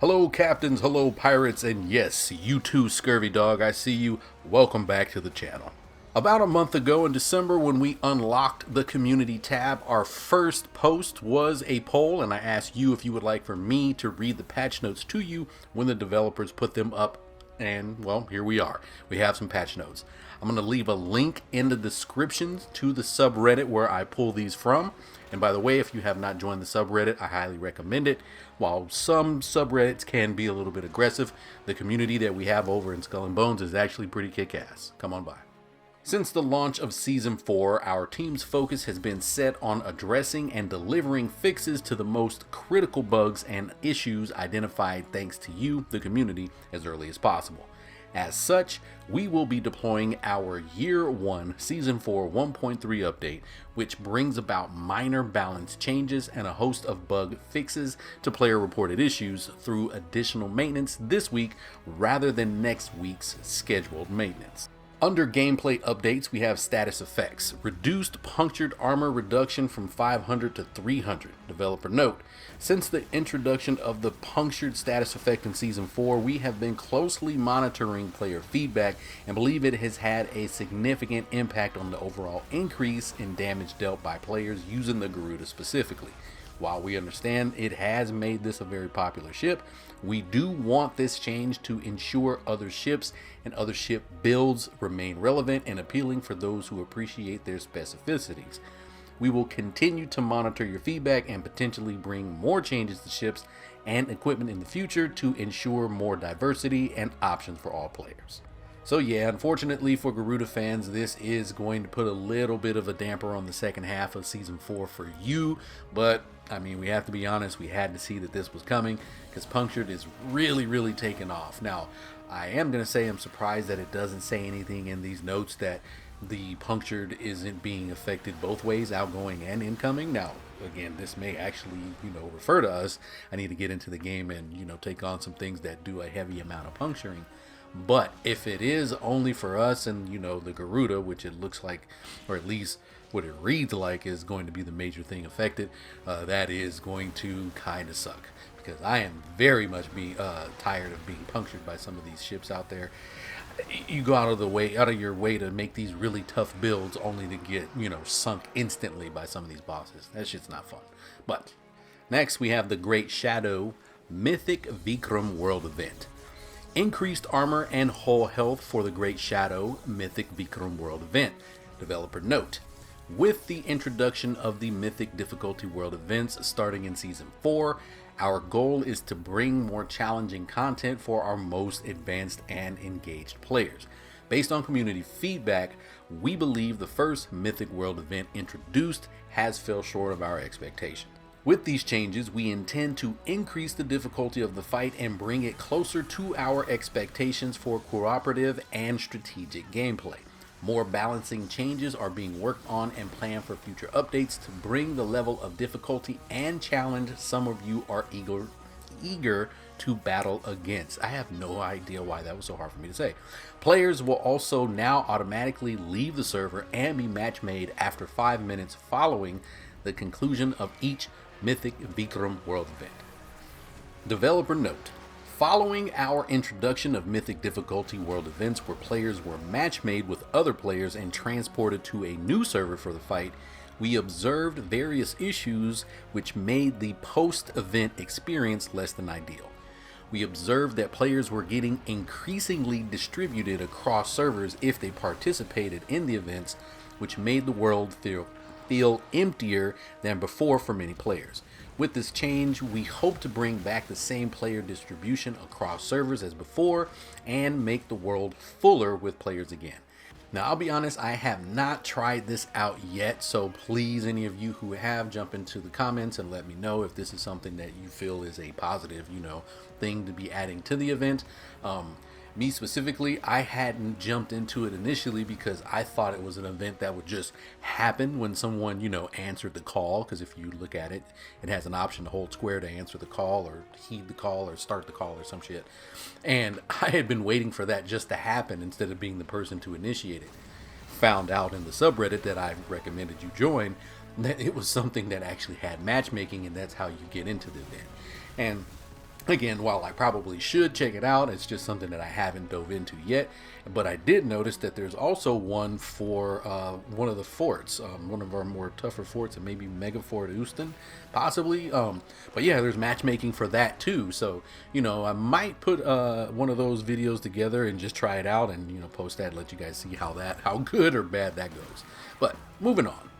Hello captains, hello pirates, and yes, you too scurvy dog, I see you. Welcome back to the channel. About a month ago in December when we unlocked the community tab, our first post was a poll and I asked you if you would like for me to read the patch notes to you when the developers put them up, and well, here we are. We have some patch notes. I'm going to leave a link in the description to the subreddit where I pull these from. And by the way, if you have not joined the subreddit, I highly recommend it. While some subreddits can be a little bit aggressive, the community that we have over in Skull and Bones is actually pretty kick-ass. Come on by. Since the launch of Season 4, our team's focus has been set on addressing and delivering fixes to the most critical bugs and issues identified thanks to you, the community, as early as possible. As such, we will be deploying our Year 1 Season 4 1.3 update, which brings about minor balance changes and a host of bug fixes to player-reported issues through additional maintenance this week rather than next week's scheduled maintenance. Under gameplay updates, we have status effects. Reduced punctured armor reduction from 500 to 300. Developer note, since the introduction of the punctured status effect in Season 4, we have been closely monitoring player feedback and believe it has had a significant impact on the overall increase in damage dealt by players using the Garuda specifically. While we understand it has made this a very popular ship, we do want this change to ensure other ships and other ship builds remain relevant and appealing for those who appreciate their specificities. We will continue to monitor your feedback and potentially bring more changes to ships and equipment in the future to ensure more diversity and options for all players. So yeah, unfortunately for Garuda fans, this is going to put a little bit of a damper on the second half of Season 4 for you, but I mean, we have to be honest, we had to see that this was coming because Punctured is really taking off. Now, I am going to say I'm surprised that it doesn't say anything in these notes that the Punctured isn't being affected both ways, outgoing and incoming. Now, again, this may actually, refer to us. I need to get into the game and, take on some things that do a heavy amount of puncturing. But if it is only for us and, the Garuda, which it looks like, or at least what it reads like is going to be the major thing affected, that is going to kind of suck. Because I am very much tired of being punctured by some of these ships out there. You go out of your way to make these really tough builds only to get, sunk instantly by some of these bosses. That shit's not fun. But next we have the Great Shadow Mythic Vikram World Event. Increased armor and hull health for the Great Shadow Mythic Vikram World Event. Developer note, with the introduction of the Mythic difficulty world events starting in Season 4, our goal is to bring more challenging content for our most advanced and engaged players. Based on community feedback, we believe the first Mythic world event introduced has fell short of our expectations. With these changes, we intend to increase the difficulty of the fight and bring it closer to our expectations for cooperative and strategic gameplay. More balancing changes are being worked on and planned for future updates to bring the level of difficulty and challenge some of you are eager to battle against. I have no idea why that was so hard for me to say. Players will also now automatically leave the server and be match made after 5 minutes following the conclusion of each Mythic Vikram world event. Developer note, following our introduction of Mythic difficulty world events where players were match made with other players and transported to a new server for the fight, we observed various issues which made the post-event experience less than ideal. We observed that players were getting increasingly distributed across servers if they participated in the events, which made the world feel emptier than before for many players. With this change, we hope to bring back the same player distribution across servers as before and make the world fuller with players again. Now, I'll be honest, I have not tried this out yet, so please, any of you who have, jump into the comments and let me know if this is something that you feel is a positive, thing to be adding to the event. Me specifically, I hadn't jumped into it initially because I thought it was an event that would just happen when someone, answered the call. Because if you look at it, it has an option to hold square to answer the call or heed the call or start the call or some shit. And I had been waiting for that just to happen instead of being the person to initiate it. Found out in the subreddit that I recommended you join that it was something that actually had matchmaking, and that's how you get into the event. And Again, while I probably should check it out, it's just something that I haven't dove into yet. But I did notice that there's also one for one of the forts, one of our more tougher forts, and maybe Mega Fort Houston, possibly. But yeah, there's matchmaking for that too. So, I might put one of those videos together and just try it out and, post that, let you guys see how good or bad that goes. But moving on.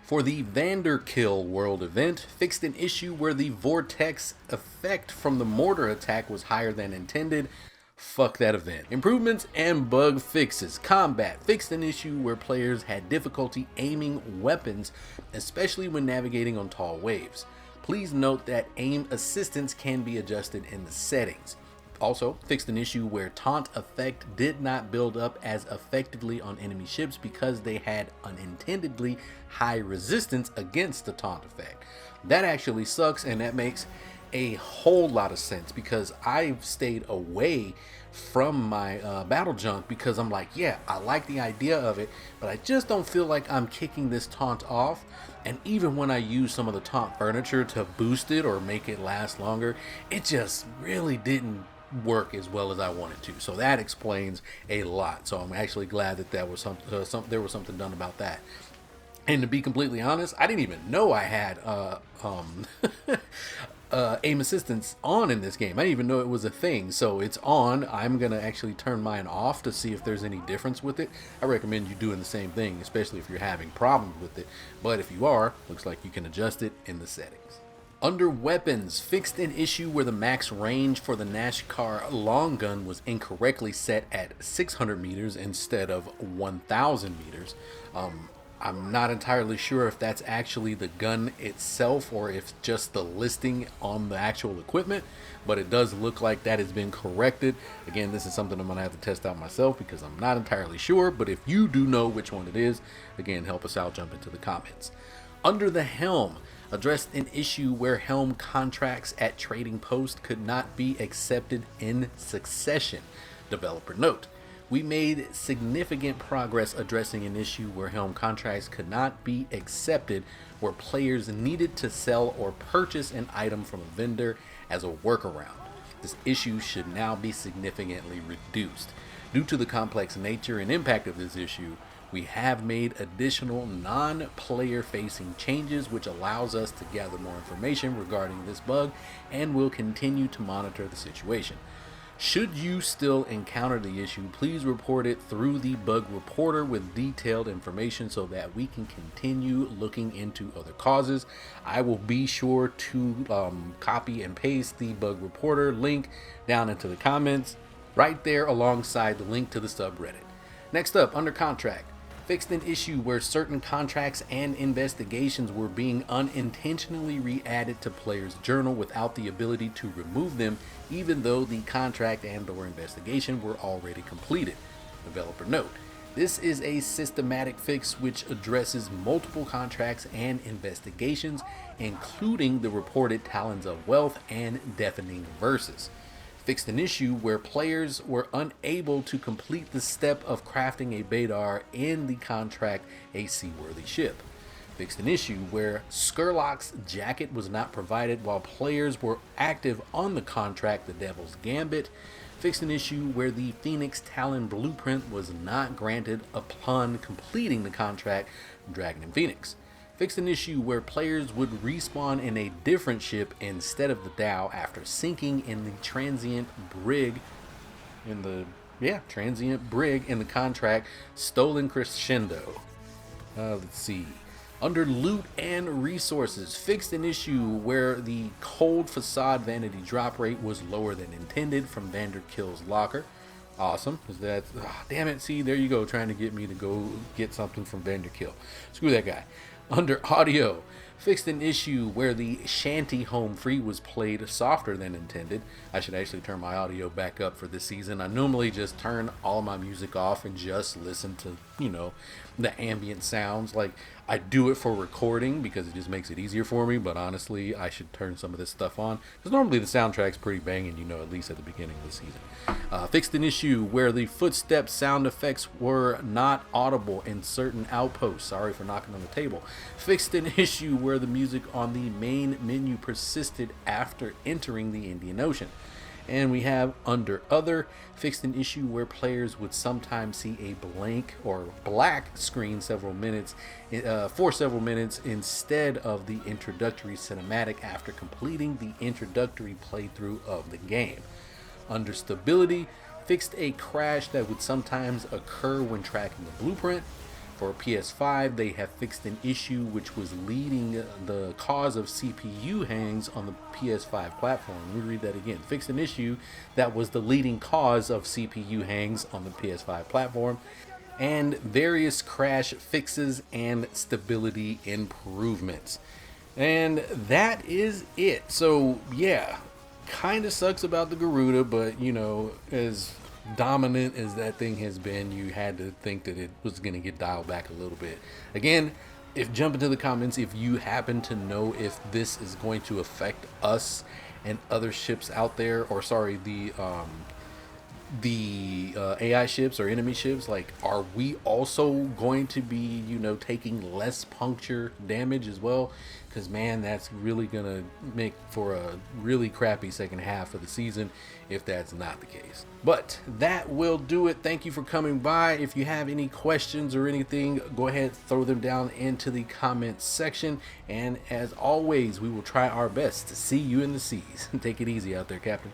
For the Vanderkill World event, fixed an issue where the vortex effect from the mortar attack was higher than intended. Fuck that event. Improvements and bug fixes. Combat fixed an issue where players had difficulty aiming weapons, especially when navigating on tall waves. Please note that aim assistance can be adjusted in the settings. Also, fixed an issue where taunt effect did not build up as effectively on enemy ships because they had unintendedly high resistance against the taunt effect. That actually sucks, and that makes a whole lot of sense because I've stayed away from my battle junk because I'm like, yeah, I like the idea of it, but I just don't feel like I'm kicking this taunt off. And even when I use some of the taunt furniture to boost it or make it last longer, it just really didn't work as well as I wanted to. So that explains a lot. So I'm actually glad that there was something done about that. And to be completely honest, I didn't even know I had aim assistance on in this game. I didn't even know it was a thing. So it's on. I'm gonna actually turn mine off to see if there's any difference with it. I recommend you doing the same thing, especially if you're having problems with it. But if you are, looks like you can adjust it in the settings. Under weapons, fixed an issue where the max range for the Nashkar long gun was incorrectly set at 600 meters instead of 1,000 meters. I'm not entirely sure if that's actually the gun itself or if just the listing on the actual equipment, but it does look like that has been corrected. Again, this is something I'm going to have to test out myself because I'm not entirely sure, but if you do know which one it is, again, help us out, jump into the comments. Under the Helm, addressed an issue where Helm contracts at trading post could not be accepted in succession. Developer note: we made significant progress addressing an issue where Helm contracts could not be accepted where players needed to sell or purchase an item from a vendor as a workaround. This issue should now be significantly reduced. Due to the complex nature and impact of this issue, we have made additional non-player facing changes which allows us to gather more information regarding this bug and will continue to monitor the situation. Should you still encounter the issue, please report it through the bug reporter with detailed information so that we can continue looking into other causes. I will be sure to copy and paste the bug reporter link down into the comments right there alongside the link to the subreddit. Next up, under contract, fixed an issue where certain contracts and investigations were being unintentionally re-added to players' journal without the ability to remove them even though the contract and/or investigation were already completed. Developer note: this is a systematic fix which addresses multiple contracts and investigations, including the reported Talons of Wealth and Deafening Verses. Fixed an issue where players were unable to complete the step of crafting a Badar in the contract a seaworthy ship. Fixed an issue where Skurlock's jacket was not provided while players were active on the contract The Devil's Gambit. Fixed an issue where the Phoenix Talon blueprint was not granted upon completing the contract Dragon and Phoenix. Fixed an issue where players would respawn in a different ship instead of the Dow after sinking in the transient brig in the contract Stolen Crescendo. Let's see. Under loot and resources, fixed an issue where the cold facade vanity drop rate was lower than intended from Vanderkill's locker. Awesome. Is that damn it, see, there you go, trying to get me to go get something from Vanderkill. Screw that guy. Under audio, fixed an issue where the Shanty Home Free was played softer than intended. I should actually turn my audio back up for this season. I normally just turn all my music off and just listen to you know, the ambient sounds. Like, I do it for recording because it just makes it easier for me, but honestly, I should turn some of this stuff on because normally the soundtrack's pretty banging, you know, at least at the beginning of the season. Fixed an issue where the footstep sound effects were not audible in certain outposts. Sorry for knocking on the table. Fixed an issue where the music on the main menu persisted after entering the Indian Ocean. And we have under other, fixed an issue where players would sometimes see a blank or black screen for several minutes instead of the introductory cinematic after completing the introductory playthrough of the game. Under stability, fixed a crash that would sometimes occur when tracking the blueprint. For PS5, they have fixed an issue which was leading the cause of CPU hangs on the PS5 platform. Let me read that again. Fixed an issue that was the leading cause of CPU hangs on the PS5 platform. And various crash fixes and stability improvements. And that is it. So, yeah, kind of sucks about the Garuda, but, you know, as dominant as that thing has been, you had to think that it was going to get dialed back a little bit. Again, if jump into the comments if you happen to know if this is going to affect us and other ships out there, or sorry, the AI ships or enemy ships. Like, are we also going to be, you know, taking less puncture damage as well? Because, man, that's really gonna make for a really crappy second half of the season if that's not the case. But that will do it. Thank you for coming by. If you have any questions or anything, go ahead, throw them down into the comments section, and as always, we will try our best to see you in the seas. Take it easy out there, Captain.